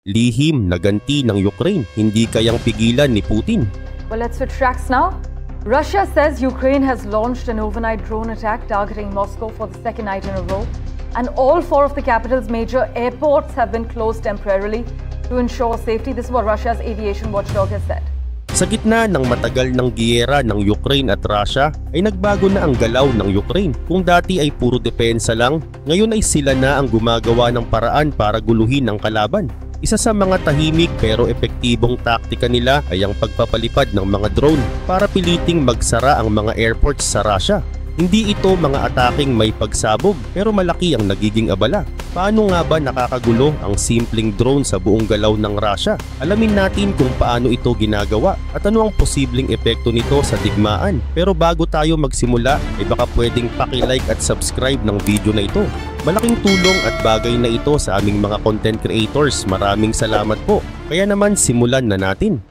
lihim na ganti ng Ukraine, hindi kayang pigilan ni Putin. Well, let's switch tracks now. Russia says Ukraine has launched an overnight drone attack targeting Moscow for the second night in a row. And all four of the capital's major airports have been closed temporarily to ensure safety. This is what Russia's aviation watchdog has said. Sa gitna ng matagal ng giyera ng Ukraine at Russia ay nagbago na ang galaw ng Ukraine. Kung dati ay puro depensa lang, ngayon ay sila na ang gumagawa ng paraan para guluhin ang kalaban. Isa sa mga tahimik pero epektibong taktika nila ay ang pagpapalipad ng mga drone para piliting magsara ang mga airports sa Russia. Hindi ito mga ataking may pagsabog pero malaki ang nagiging abala. Paano nga ba nakakagulo ang simpleng drone sa buong galaw ng Russia? Alamin natin kung paano ito ginagawa at ano ang posibleng epekto nito sa digmaan. Pero bago tayo magsimula ay baka pwedeng paki-like at subscribe ng video na ito. Malaking tulong at bagay na ito sa aming mga content creators. Maraming salamat po. Kaya naman simulan na natin.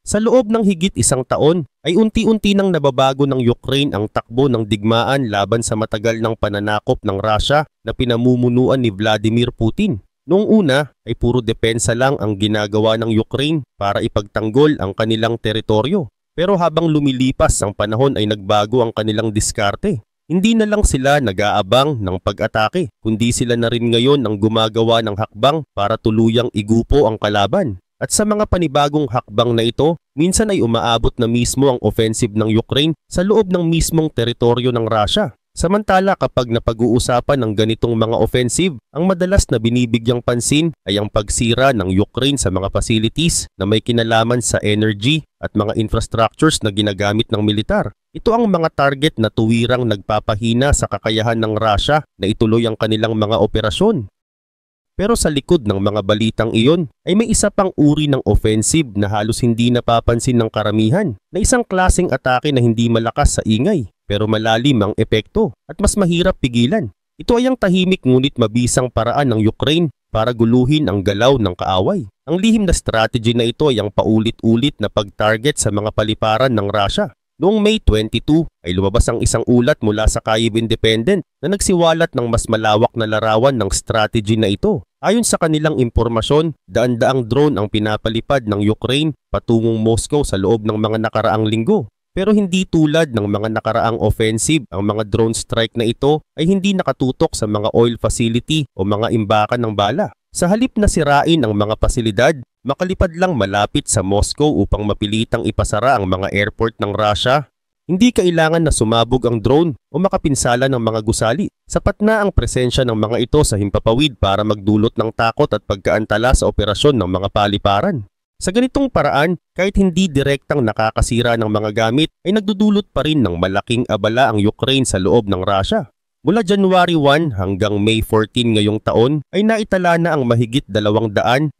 Sa loob ng higit isang taon ay unti-unti nang nababago ng Ukraine ang takbo ng digmaan laban sa matagal ng pananakop ng Russia na pinamumunuan ni Vladimir Putin. Noong una ay puro depensa lang ang ginagawa ng Ukraine para ipagtanggol ang kanilang teritoryo. Pero habang lumilipas ang panahon ay nagbago ang kanilang diskarte. Hindi na lang sila nag-aabang ng pag-atake, kundi sila na rin ngayon ang gumagawa ng hakbang para tuluyang igupo ang kalaban. At sa mga panibagong hakbang na ito, minsan ay umaabot na mismo ang offensive ng Ukraine sa loob ng mismong teritoryo ng Russia. Samantala kapag napag-uusapan ng ganitong mga offensive, ang madalas na binibigyang pansin ay ang pagsira ng Ukraine sa mga facilities na may kinalaman sa energy at mga infrastructures na ginagamit ng militar. Ito ang mga target na tuwirang nagpapahina sa kakayahan ng Russia na ituloy ang kanilang mga operasyon. Pero sa likod ng mga balitang iyon ay may isa pang uri ng offensive na halos hindi napapansin ng karamihan, na isang klaseng atake na hindi malakas sa ingay pero malalim ang epekto at mas mahirap pigilan. Ito ay ang tahimik ngunit mabisang paraan ng Ukraine para guluhin ang galaw ng kaaway. Ang lihim na strategy na ito ay ang paulit-ulit na pag-target sa mga paliparan ng Russia. Noong May 22 ay lumabas ang isang ulat mula sa Kyiv Independent na nagsiwalat ng mas malawak na larawan ng strategy na ito. Ayon sa kanilang impormasyon, daan-daang drone ang pinapalipad ng Ukraine patungong Moscow sa loob ng mga nakaraang linggo. Pero hindi tulad ng mga nakaraang offensive, ang mga drone strike na ito ay hindi nakatutok sa mga oil facility o mga imbakan ng bala. Sa halip na sirain ang mga pasilidad, makalipad lang malapit sa Moscow upang mapilitang ipasara ang mga airport ng Russia. Hindi kailangan na sumabog ang drone o makapinsala ng mga gusali. Sapat na ang presensya ng mga ito sa himpapawid para magdulot ng takot at pagkaantala sa operasyon ng mga paliparan. Sa ganitong paraan, kahit hindi direktang nakakasira ng mga gamit, ay nagdudulot pa rin ng malaking abala ang Ukraine sa loob ng Russia. Mula January 1 hanggang May 14 ngayong taon ay naitala na ang mahigit 217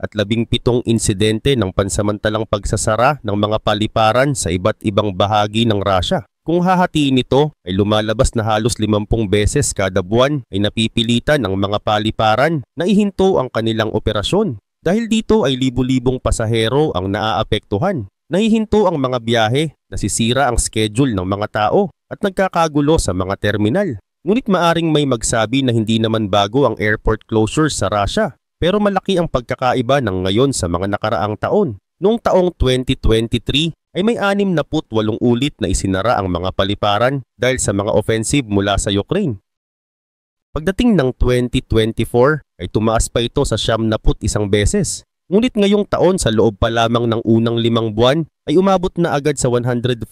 insidente ng pansamantalang pagsasara ng mga paliparan sa iba't ibang bahagi ng Russia. Kung hahatiin ito ay lumalabas na halos 50 beses kada buwan ay napipilitan ang mga paliparan na ihinto ang kanilang operasyon. Dahil dito ay libu-libong pasahero ang naaapektuhan. Nahihinto ang mga biyahe, nasisira ang schedule ng mga tao at nagkakagulo sa mga terminal. Ngunit maaring may magsabi na hindi naman bago ang airport closures sa Russia, pero malaki ang pagkakaiba ng ngayon sa mga nakaraang taon. Noong taong 2023 ay may 68 ulit na isinara ang mga paliparan dahil sa mga offensive mula sa Ukraine. Pagdating ng 2024 ay tumaas pa ito sa 71 beses. Ngunit ngayong taon sa loob pa lamang ng unang 5 buwan ay umabot na agad sa 149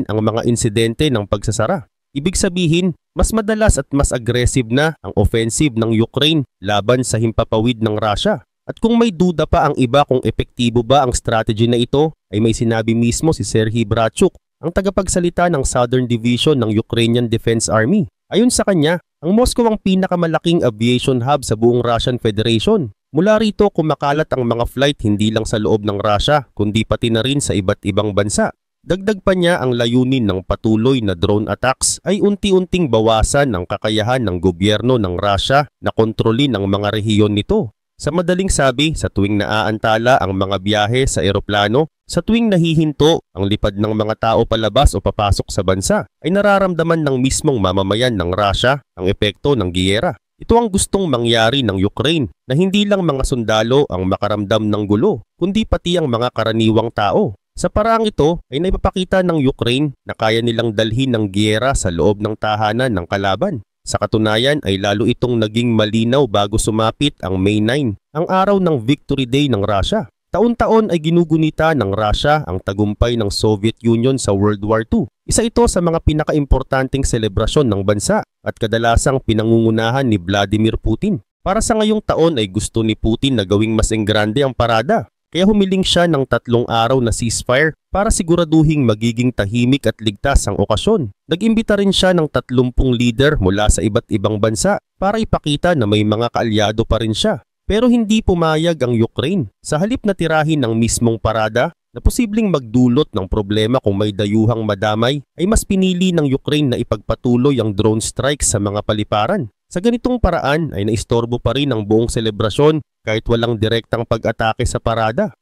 ang mga insidente ng pagsasara. Ibig sabihin, mas madalas at mas aggressive na ang offensive ng Ukraine laban sa himpapawid ng Russia. At kung may duda pa ang iba kung epektibo ba ang strategy na ito, ay may sinabi mismo si Serhiy Brachuk, ang tagapagsalita ng Southern Division ng Ukrainian Defense Army. Ayon sa kanya, ang Moscow ang pinakamalaking aviation hub sa buong Russian Federation. Mula rito kumakalat ang mga flight hindi lang sa loob ng Russia, kundi pati na rin sa iba't ibang bansa. Dagdag pa niya ang layunin ng patuloy na drone attacks ay unti-unting bawasan ang kakayahan ng gobyerno ng Russia na kontrolin ang mga rehiyon nito. Sa madaling sabi, sa tuwing naaantala ang mga biyahe sa eroplano, sa tuwing nahihinto ang lipad ng mga tao palabas o papasok sa bansa, ay nararamdaman ng mismong mamamayan ng Russia ang epekto ng giyera. Ito ang gustong mangyari ng Ukraine na hindi lang mga sundalo ang makaramdam ng gulo, kundi pati ang mga karaniwang tao. Sa paraang ito ay naipapakita ng Ukraine na kaya nilang dalhin ng giyera sa loob ng tahanan ng kalaban. Sa katunayan ay lalo itong naging malinaw bago sumapit ang May 9, ang araw ng Victory Day ng Russia. Taon-taon ay ginugunita ng Russia ang tagumpay ng Soviet Union sa World War II. Isa ito sa mga pinakaimportanteng selebrasyon ng bansa at kadalasang pinangungunahan ni Vladimir Putin. Para sa ngayong taon ay gusto ni Putin na gawing mas engrande ang parada. Kaya humiling siya ng 3 araw na ceasefire para siguraduhing magiging tahimik at ligtas ang okasyon. Nag-imbita rin siya ng 30 leader mula sa iba't ibang bansa para ipakita na may mga kaalyado pa rin siya. Pero hindi pumayag ang Ukraine. Sa halip na tirahin ng mismong parada na posibleng magdulot ng problema kung may dayuhang madamay, ay mas pinili ng Ukraine na ipagpatuloy ang drone strikes sa mga paliparan. Sa ganitong paraan ay naistorbo pa rin ang buong selebrasyon kahit walang direktang pag-atake sa parada.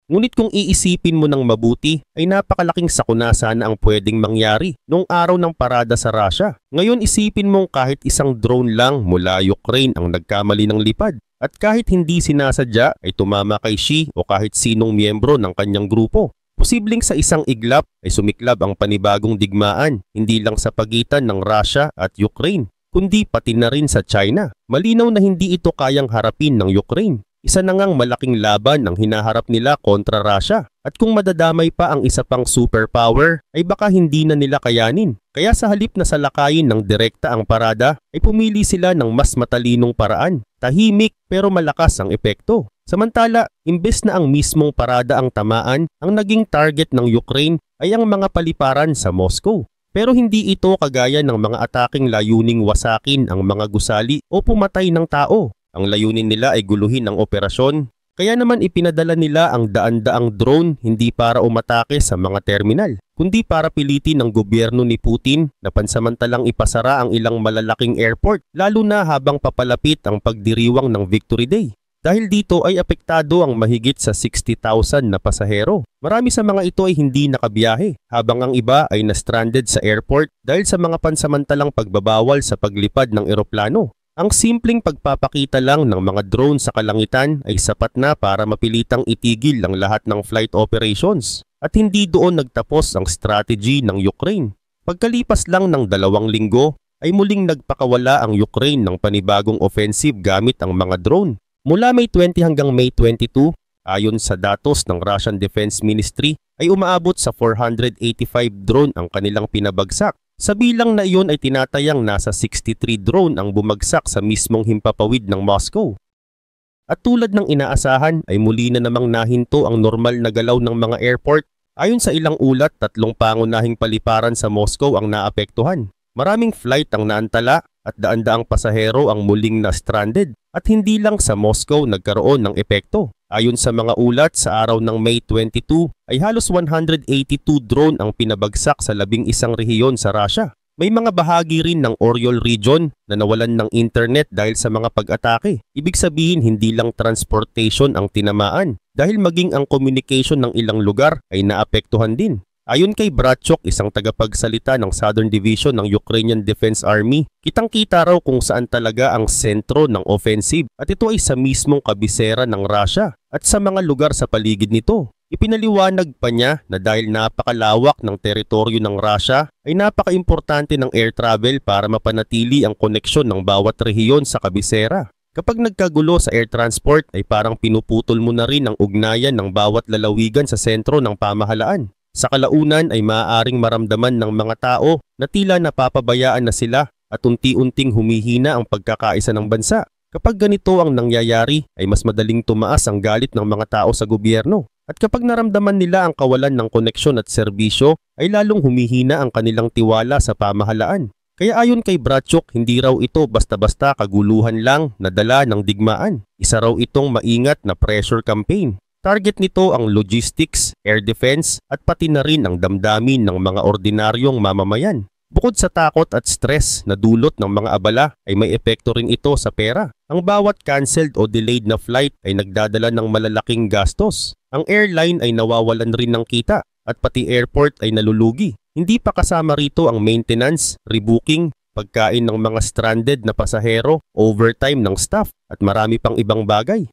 Ngunit kung iisipin mo ng mabuti ay napakalaking sakuna sana ang pwedeng mangyari noong araw ng parada sa Russia. Ngayon isipin mong kahit isang drone lang mula Ukraine ang nagkamali ng lipad at kahit hindi sinasadya ay tumama kay Xi o kahit sinong miyembro ng kanyang grupo. Posibleng sa isang iglap ay sumiklab ang panibagong digmaan hindi lang sa pagitan ng Russia at Ukraine kundi pati na rin sa China. Malinaw na hindi ito kayang harapin ng Ukraine. Isa na ngang malaking laban ang hinaharap nila kontra Russia at kung madadamay pa ang isa pang superpower ay baka hindi na nila kayanin. Kaya sa halip na salakayin ng direkta ang parada ay pumili sila ng mas matalinong paraan. Tahimik pero malakas ang epekto. Samantala, imbes na ang mismong parada ang tamaan, ang naging target ng Ukraine ay ang mga paliparan sa Moscow. Pero hindi ito kagaya ng mga ataking layuning wasakin ang mga gusali o pumatay ng tao. Ang layunin nila ay guluhin ang operasyon, kaya naman ipinadala nila ang daan-daang drone hindi para umatake sa mga terminal, kundi para pilitin ng gobyerno ni Putin na pansamantalang ipasara ang ilang malalaking airport, lalo na habang papalapit ang pagdiriwang ng Victory Day. Dahil dito ay apektado ang mahigit sa 60,000 na pasahero. Marami sa mga ito ay hindi nakabiyahe, habang ang iba ay na-stranded sa airport dahil sa mga pansamantalang pagbabawal sa paglipad ng eroplano. Ang simpleng pagpapakita lang ng mga drone sa kalangitan ay sapat na para mapilitang itigil ang lahat ng flight operations at hindi doon nagtapos ang strategy ng Ukraine. Pagkalipas lang ng 2 linggo ay muling nagpakawala ang Ukraine ng panibagong offensive gamit ang mga drone. Mula May 20 hanggang May 22, ayon sa datos ng Russian Defense Ministry, ay umaabot sa 485 drone ang kanilang pinabagsak. Sa bilang na iyon ay tinatayang nasa 63 drone ang bumagsak sa mismong himpapawid ng Moscow. At tulad ng inaasahan ay muli na namang nahinto ang normal na galaw ng mga airport. Ayon sa ilang ulat, 3 pangunahing paliparan sa Moscow ang naapektuhan. Maraming flight ang naantala at daan-daang pasahero ang muling na-stranded. At hindi lang sa Moscow nagkaroon ng epekto. Ayon sa mga ulat, sa araw ng May 22 ay halos 182 drone ang pinabagsak sa 11 rehiyon sa Russia. May mga bahagi rin ng Oryol region na nawalan ng internet dahil sa mga pag-atake. Ibig sabihin hindi lang transportation ang tinamaan dahil maging ang communication ng ilang lugar ay naapektuhan din. Ayon kay Bratchuk, isang tagapagsalita ng Southern Division ng Ukrainian Defense Army, kitang-kita raw kung saan talaga ang sentro ng offensive at ito ay sa mismong kabisera ng Russia at sa mga lugar sa paligid nito. Ipinaliwanag pa niya na dahil napakalawak ng teritoryo ng Russia ay napaka-importante ng air travel para mapanatili ang koneksyon ng bawat rehiyon sa kabisera. Kapag nagkagulo sa air transport ay parang pinuputol mo na rin ang ugnayan ng bawat lalawigan sa sentro ng pamahalaan. Sa kalaunan ay maaaring maramdaman ng mga tao na tila napapabayaan na sila at unti-unting humihina ang pagkakaisa ng bansa. Kapag ganito ang nangyayari ay mas madaling tumaas ang galit ng mga tao sa gobyerno. At kapag naramdaman nila ang kawalan ng koneksyon at serbisyo ay lalong humihina ang kanilang tiwala sa pamahalaan. Kaya ayon kay Bratchuk, hindi raw ito basta-basta kaguluhan lang na dala ng digmaan. Isa raw itong maingat na pressure campaign. Target nito ang logistics, air defense at pati na rin ang damdamin ng mga ordinaryong mamamayan. Bukod sa takot at stress na dulot ng mga abala ay may epekto rin ito sa pera. Ang bawat cancelled o delayed na flight ay nagdadala ng malalaking gastos. Ang airline ay nawawalan rin ng kita at pati airport ay nalulugi. Hindi pa kasama rito ang maintenance, rebooking, pagkain ng mga stranded na pasahero, overtime ng staff at marami pang ibang bagay.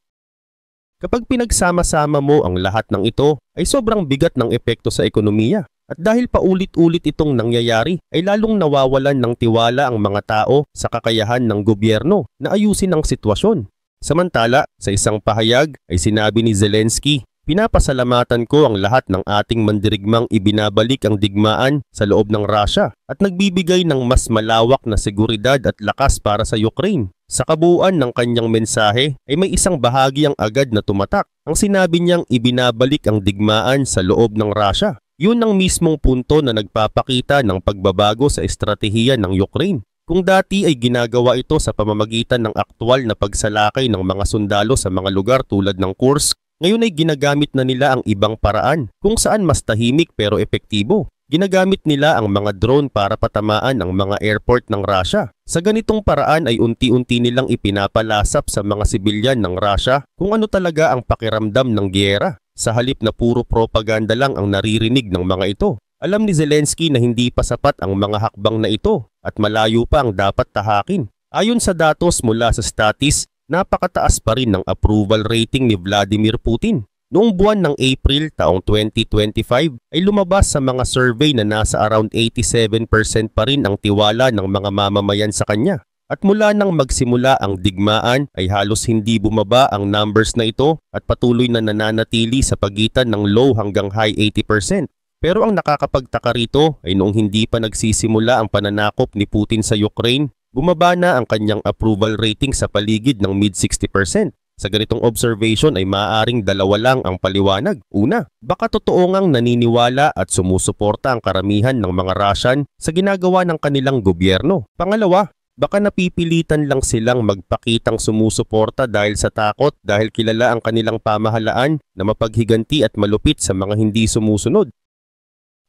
Kapag pinagsama-sama mo ang lahat ng ito ay sobrang bigat ng epekto sa ekonomiya. At dahil paulit-ulit itong nangyayari ay lalong nawawalan ng tiwala ang mga tao sa kakayahan ng gobyerno na ayusin ang sitwasyon. Samantala, sa isang pahayag ay sinabi ni Zelensky, "Pinapasalamatan ko ang lahat ng ating mandirigmang ibinabalik ang digmaan sa loob ng Russia at nagbibigay ng mas malawak na seguridad at lakas para sa Ukraine." Sa kabuuan ng kanyang mensahe ay may isang bahagi ang agad na tumatak. Ang sinabi niyang ibinabalik ang digmaan sa loob ng Russia. Yun ang mismong punto na nagpapakita ng pagbabago sa estratehiya ng Ukraine. Kung dati ay ginagawa ito sa pamamagitan ng aktwal na pagsalakay ng mga sundalo sa mga lugar tulad ng Kursk, ngayon ay ginagamit na nila ang ibang paraan kung saan mas tahimik pero epektibo. Ginagamit nila ang mga drone para patamaan ang mga airport ng Russia. Sa ganitong paraan ay unti-unti nilang ipinapalasap sa mga sibilyan ng Russia kung ano talaga ang pakiramdam ng giyera, sa halip na puro propaganda lang ang naririnig ng mga ito. Alam ni Zelensky na hindi pa sapat ang mga hakbang na ito at malayo pa ang dapat tahakin. Ayon sa datos mula sa Statis, napakataas pa rin ng approval rating ni Vladimir Putin. Noong buwan ng April taong 2025 ay lumabas sa mga survey na nasa around 87% pa rin ang tiwala ng mga mamamayan sa kanya. At mula nang magsimula ang digmaan ay halos hindi bumaba ang numbers na ito at patuloy na nananatili sa pagitan ng low hanggang high 80%. Pero ang nakakapagtaka rito ay noong hindi pa nagsisimula ang pananakop ni Putin sa Ukraine, bumaba na ang kanyang approval rating sa paligid ng mid 60%. Sa ganitong observation ay maaaring dalawa lang ang paliwanag. Una, baka totoo ngang naniniwala at sumusuporta ang karamihan ng mga Russian sa ginagawa ng kanilang gobyerno. Pangalawa, baka napipilitan lang silang magpakitang sumusuporta dahil sa takot dahil kilala ang kanilang pamahalaan na mapaghiganti at malupit sa mga hindi sumusunod.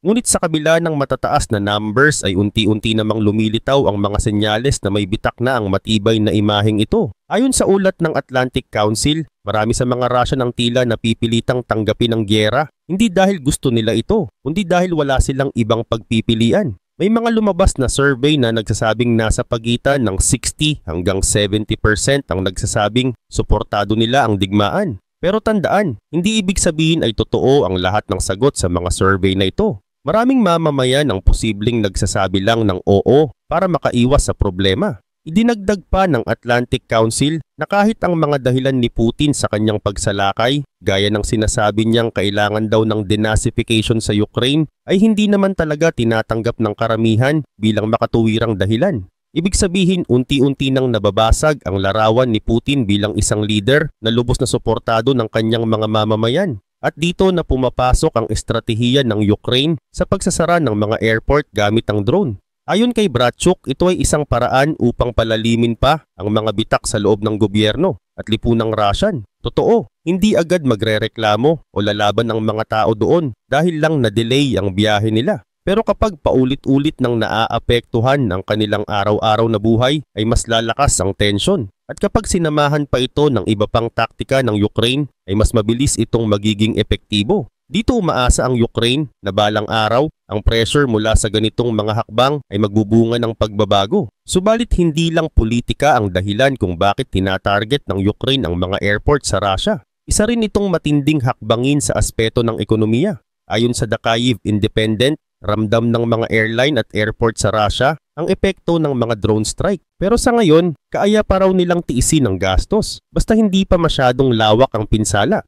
Ngunit sa kabila ng matataas na numbers ay unti-unti namang lumilitaw ang mga senyales na may bitak na ang matibay na imaheng ito. Ayon sa ulat ng Atlantic Council, marami sa mga Russian ang tila napipilitang tanggapin ang giyera, hindi dahil gusto nila ito, kundi dahil wala silang ibang pagpipilian. May mga lumabas na survey na nagsasabing nasa pagitan ng 60 hanggang 70% ang nagsasabing suportado nila ang digmaan. Pero tandaan, hindi ibig sabihin ay totoo ang lahat ng sagot sa mga survey na ito. Maraming mamamayan ang posibleng nagsasabi lang ng oo para makaiwas sa problema. Idinagdag pa ng Atlantic Council na kahit ang mga dahilan ni Putin sa kanyang pagsalakay, gaya ng sinasabi niyang kailangan daw ng denazification sa Ukraine, ay hindi naman talaga tinatanggap ng karamihan bilang makatuwirang dahilan. Ibig sabihin, unti-unti nang nababasag ang larawan ni Putin bilang isang leader na lubos na suportado ng kanyang mga mamamayan. At dito na pumapasok ang estratehiya ng Ukraine sa pagsasara ng mga airport gamit ang drone. Ayon kay Bratchuk, ito ay isang paraan upang palalimin pa ang mga bitak sa loob ng gobyerno at lipunang Russian. Totoo, hindi agad magrereklamo o lalaban ang mga tao doon dahil lang na-delay ang biyahe nila. Pero kapag paulit-ulit nang naaapektuhan ang kanilang araw-araw na buhay ay mas lalakas ang tensyon. At kapag sinamahan pa ito ng iba pang taktika ng Ukraine ay mas mabilis itong magiging epektibo. Dito umaasa ang Ukraine na balang araw ang pressure mula sa ganitong mga hakbang ay magbubunga ng pagbabago. Subalit hindi lang politika ang dahilan kung bakit tinatarget ng Ukraine ang mga airport sa Russia. Isa rin itong matinding hakbangin sa aspeto ng ekonomiya. Ayon sa The Kyiv Independent, ramdam ng mga airline at airport sa Russia ang epekto ng mga drone strike. Pero sa ngayon, kaaya pa raw nilang tiisin ang gastos basta hindi pa masyadong lawak ang pinsala.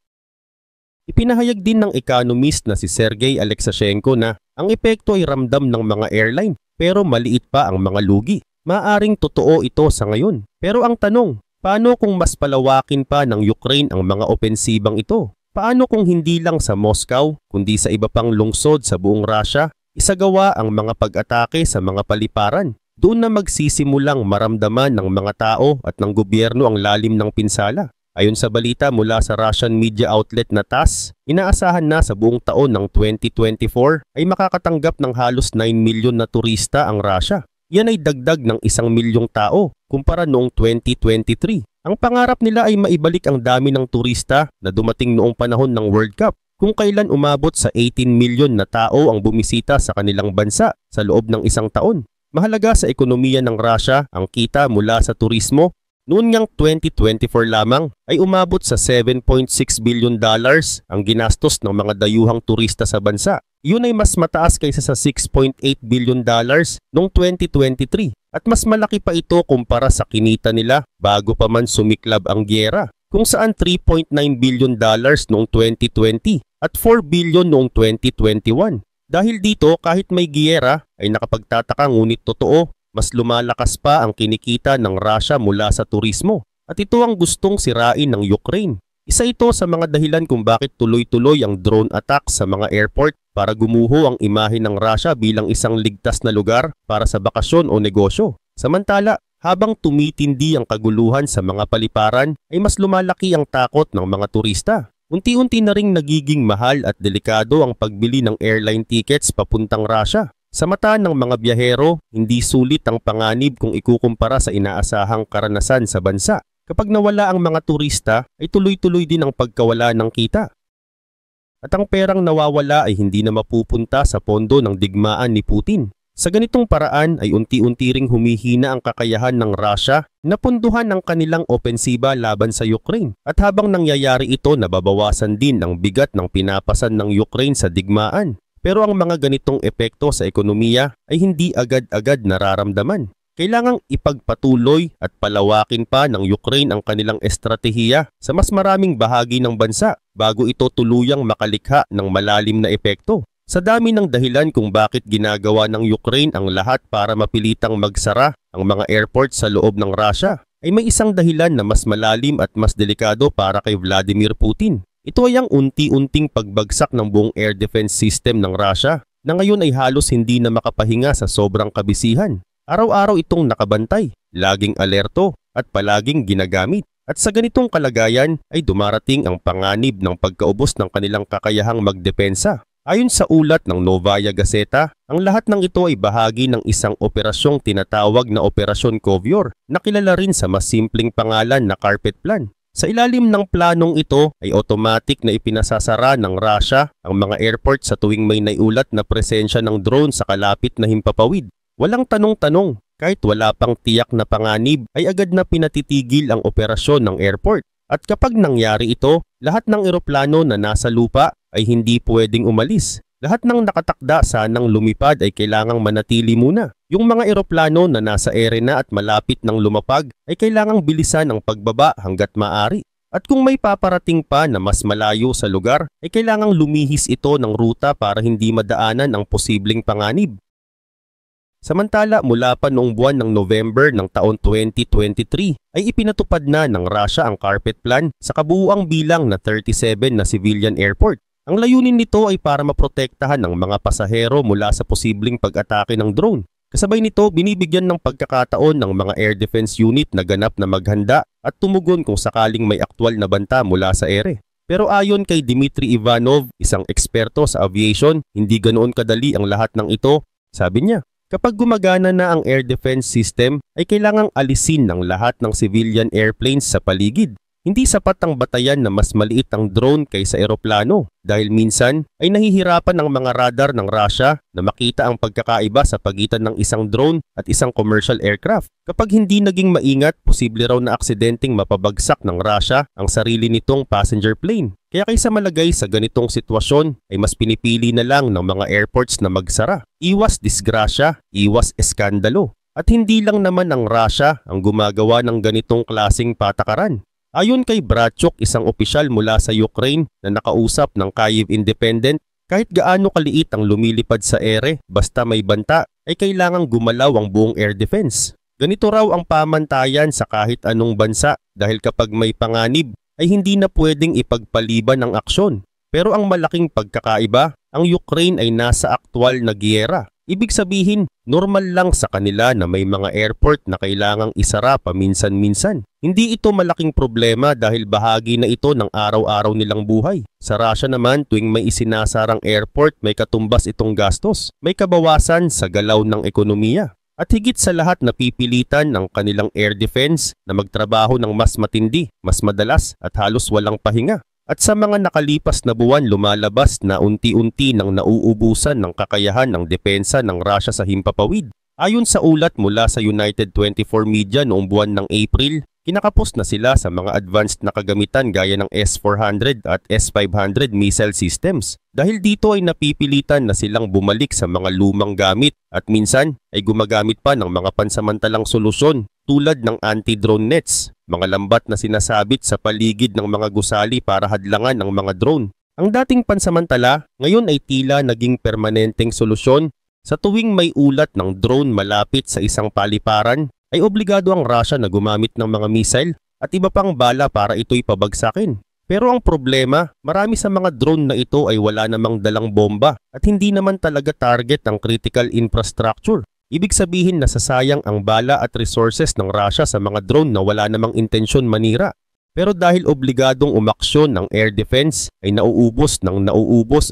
Ipinahayag din ng economist na si Sergey Alexashenko na ang epekto ay ramdam ng mga airline pero maliit pa ang mga lugi. Maaring totoo ito sa ngayon. Pero ang tanong, paano kung mas palawakin pa ng Ukraine ang mga opensibang ito? Paano kung hindi lang sa Moscow kundi sa iba pang lungsod sa buong Russia isagawa ang mga pag-atake sa mga paliparan? Doon na magsisimulang maramdaman ng mga tao at ng gobyerno ang lalim ng pinsala. Ayon sa balita mula sa Russian media outlet na TASS, inaasahan na sa buong taon ng 2024 ay makakatanggap ng halos 9 milyon na turista ang Russia. Yan ay dagdag ng 1 milyong tao kumpara noong 2023. Ang pangarap nila ay maibalik ang dami ng turista na dumating noong panahon ng World Cup, kung kailan umabot sa 18 milyon na tao ang bumisita sa kanilang bansa sa loob ng isang taon. Mahalaga sa ekonomiya ng Russia ang kita mula sa turismo. Noon ngang 2024 lamang ay umabot sa $7.6 billion ang ginastos ng mga dayuhang turista sa bansa. Yun ay mas mataas kaysa sa $6.8 billion noong 2023 at mas malaki pa ito kumpara sa kinita nila bago pa man sumiklab ang giyera, kung saan $3.9 billion noong 2020 at $4 billion noong 2021. Dahil dito, kahit may giyera ay nakapagtataka, ngunit totoo, mas lumalakas pa ang kinikita ng Russia mula sa turismo. At ito ang gustong sirain ng Ukraine. Isa ito sa mga dahilan kung bakit tuloy-tuloy ang drone attack sa mga airport para gumuho ang imahe ng Russia bilang isang ligtas na lugar para sa bakasyon o negosyo. Samantala, habang tumitindi ang kaguluhan sa mga paliparan, ay mas lumalaki ang takot ng mga turista. Unti-unti na ring nagiging mahal at delikado ang pagbili ng airline tickets papuntang Russia. Sa mata ng mga biyahero, hindi sulit ang panganib kung ikukumpara sa inaasahang karanasan sa bansa. Kapag nawala ang mga turista, ay tuloy-tuloy din ang pagkawala ng kita. At ang perang nawawala ay hindi na mapupunta sa pondo ng digmaan ni Putin. Sa ganitong paraan ay unti-unti ring humihina ang kakayahan ng Russia na punduhan ang kanilang opensiba laban sa Ukraine. At habang nangyayari ito, nababawasan din ang bigat ng pinapasan ng Ukraine sa digmaan. Pero ang mga ganitong epekto sa ekonomiya ay hindi agad-agad nararamdaman. Kailangang ipagpatuloy at palawakin pa ng Ukraine ang kanilang estratehiya sa mas maraming bahagi ng bansa bago ito tuluyang makalikha ng malalim na epekto. Sa dami ng dahilan kung bakit ginagawa ng Ukraine ang lahat para mapilitang magsara ang mga airport sa loob ng Russia, ay may isang dahilan na mas malalim at mas delikado para kay Vladimir Putin. Ito ay ang unti-unting pagbagsak ng buong air defense system ng Russia na ngayon ay halos hindi na makapahinga sa sobrang kabisihan. Araw-araw itong nakabantay, laging alerto at palaging ginagamit. At sa ganitong kalagayan ay dumarating ang panganib ng pagkaubos ng kanilang kakayahang magdepensa. Ayon sa ulat ng Novaya Gazeta, ang lahat ng ito ay bahagi ng isang operasyong tinatawag na Operasyon Kovyor na kilala rin sa mas simpleng pangalan na Carpet Plan. Sa ilalim ng planong ito ay automatic na ipinasasara ng Russia ang mga airport sa tuwing may naiulat na presensya ng drone sa kalapit na himpapawid. Walang tanong-tanong, kahit wala pang tiyak na panganib ay agad na pinatitigil ang operasyon ng airport. At kapag nangyari ito, lahat ng eroplano na nasa lupa ay hindi pwedeng umalis. Lahat ng nakatakda sanang lumipad ay kailangang manatili muna. Yung mga eroplano na nasa ere na at malapit ng lumapag ay kailangang bilisan ang pagbaba hanggat maaari. At kung may paparating pa na mas malayo sa lugar, ay kailangang lumihis ito ng ruta para hindi madaanan ang posibleng panganib. Samantala, mula pa noong buwan ng November ng taon 2023 ay ipinatupad na ng Russia ang Carpet Plan sa kabuuang bilang na 37 na civilian airport. Ang layunin nito ay para maprotektahan ang mga pasahero mula sa posibleng pag-atake ng drone. Kasabay nito, binibigyan ng pagkakataon ng mga air defense unit na ganap na maghanda at tumugon kung sakaling may aktwal na banta mula sa ere. Pero ayon kay Dmitry Ivanov, isang eksperto sa aviation, hindi ganoon kadali ang lahat ng ito. Sabi niya, kapag gumagana na ang air defense system, ay kailangang alisin ng lahat ng civilian airplanes sa paligid. Hindi sapat ang batayan na mas maliit ang drone kaysa eroplano dahil minsan ay nahihirapan ang mga radar ng Russia na makita ang pagkakaiba sa pagitan ng isang drone at isang commercial aircraft. Kapag hindi naging maingat, posible raw na aksidenteng mapabagsak ng Russia ang sarili nitong passenger plane. Kaya kaysa malagay sa ganitong sitwasyon ay mas pinipili na lang ng mga airports na magsara. Iwas disgrasya, iwas eskandalo. At hindi lang naman ang Russia ang gumagawa ng ganitong klaseng patakaran. Ayon kay Bratchuk, isang opisyal mula sa Ukraine na nakausap ng Kyiv Independent, kahit gaano kaliit ang lumilipad sa ere basta may banta ay kailangang gumalaw ang buong air defense. Ganito raw ang pamantayan sa kahit anong bansa dahil kapag may panganib ay hindi na pwedeng ipagpaliban ang aksyon. Pero ang malaking pagkakaiba, ang Ukraine ay nasa aktwal na giyera. Ibig sabihin, normal lang sa kanila na may mga airport na kailangang isara paminsan-minsan. Hindi ito malaking problema dahil bahagi na ito ng araw-araw nilang buhay. Sa Russia naman, tuwing may isinasarang airport, may katumbas itong gastos. May kabawasan sa galaw ng ekonomiya. At higit sa lahat, napipilitan ng kanilang air defense na magtrabaho ng mas matindi, mas madalas at halos walang pahinga. At sa mga nakalipas na buwan, lumalabas na unti-unti nang nauubusan ng kakayahan ng depensa ng Russia sa himpapawid. Ayon sa ulat mula sa United 24 Media noong buwan ng April, kinakapos na sila sa mga advanced na kagamitan gaya ng S-400 at S-500 missile systems. Dahil dito ay napipilitan na silang bumalik sa mga lumang gamit at minsan ay gumagamit pa ng mga pansamantalang solusyon tulad ng anti-drone nets, mga lambat na sinasabit sa paligid ng mga gusali para hadlangan ang mga drone. Ang dating pansamantala, ngayon ay tila naging permanenteng solusyon. Sa tuwing may ulat ng drone malapit sa isang paliparan, ay obligado ang Russia na gumamit ng mga missile at iba pang bala para ito'y pabagsakin. Pero ang problema, marami sa mga drone na ito ay wala namang dalang bomba at hindi naman talaga target ang critical infrastructure. Ibig sabihin nasasayang ang bala at resources ng Russia sa mga drone na wala namang intensyon manira. Pero dahil obligadong umaksyon ng air defense ay nauubos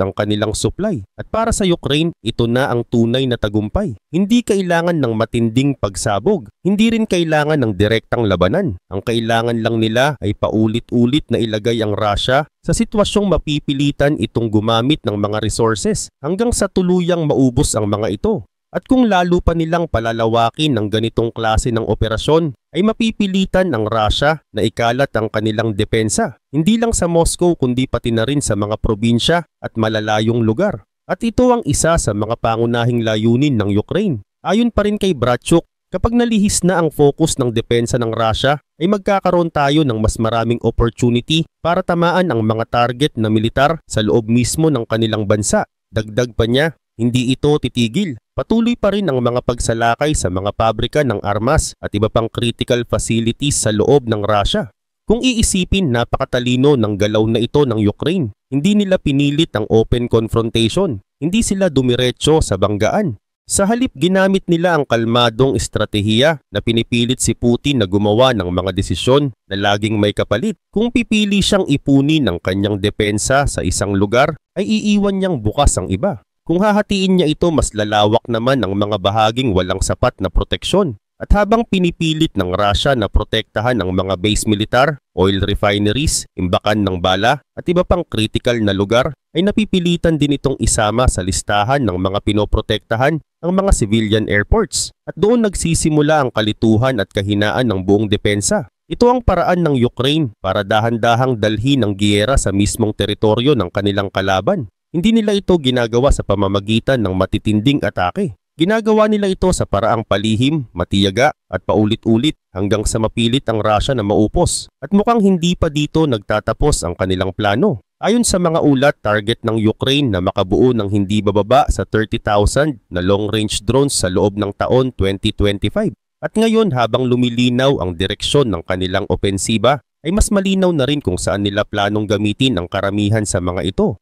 ang kanilang supply. At para sa Ukraine, ito na ang tunay na tagumpay. Hindi kailangan ng matinding pagsabog. Hindi rin kailangan ng direktang labanan. Ang kailangan lang nila ay paulit-ulit na ilagay ang Russia sa sitwasyong mapipilitan itong gumamit ng mga resources hanggang sa tuluyang maubos ang mga ito. At kung lalo pa nilang palalawakin ng ganitong klase ng operasyon, ay mapipilitan ang Russia na ikalat ang kanilang depensa, hindi lang sa Moscow kundi pati na rin sa mga probinsya at malalayong lugar. At ito ang isa sa mga pangunahing layunin ng Ukraine. Ayon pa rin kay Bratchuk, kapag nalihis na ang focus ng depensa ng Russia, ay magkakaroon tayo ng mas maraming opportunity para tamaan ang mga target na militar sa loob mismo ng kanilang bansa. Dagdag pa niya, hindi ito titigil. Patuloy pa rin ang mga pagsalakay sa mga pabrika ng armas at iba pang critical facilities sa loob ng Russia. Kung iisipin, napakatalino ng galaw na ito ng Ukraine. Hindi nila pinilit ang open confrontation. Hindi sila dumiretso sa banggaan. Sa halip, ginamit nila ang kalmadong estratehiya na pinipilit si Putin na gumawa ng mga desisyon na laging may kapalit. Kung pipili siyang ipunin ng kanyang depensa sa isang lugar, ay iiwan niyang bukas ang iba. Kung hahatiin niya ito, mas lalawak naman ang mga bahaging walang sapat na proteksyon. At habang pinipilit ng Russia na protektahan ang mga base militar, oil refineries, imbakan ng bala at iba pang critical na lugar, ay napipilitan din itong isama sa listahan ng mga pinoprotektahan ang mga civilian airports. At doon nagsisimula ang kalituhan at kahinaan ng buong depensa. Ito ang paraan ng Ukraine para dahan-dahang dalhin ang giyera sa mismong teritoryo ng kanilang kalaban. Hindi nila ito ginagawa sa pamamagitan ng matitinding atake. Ginagawa nila ito sa paraang palihim, matiyaga at paulit-ulit hanggang sa mapilit ang Russia na maupos. At mukhang hindi pa dito nagtatapos ang kanilang plano. Ayon sa mga ulat, target ng Ukraine na makabuo ng hindi bababa sa 30,000 na long-range drones sa loob ng taon 2025. At ngayon, habang lumilinaw ang direksyon ng kanilang opensiba, ay mas malinaw na rin kung saan nila planong gamitin ang karamihan sa mga ito.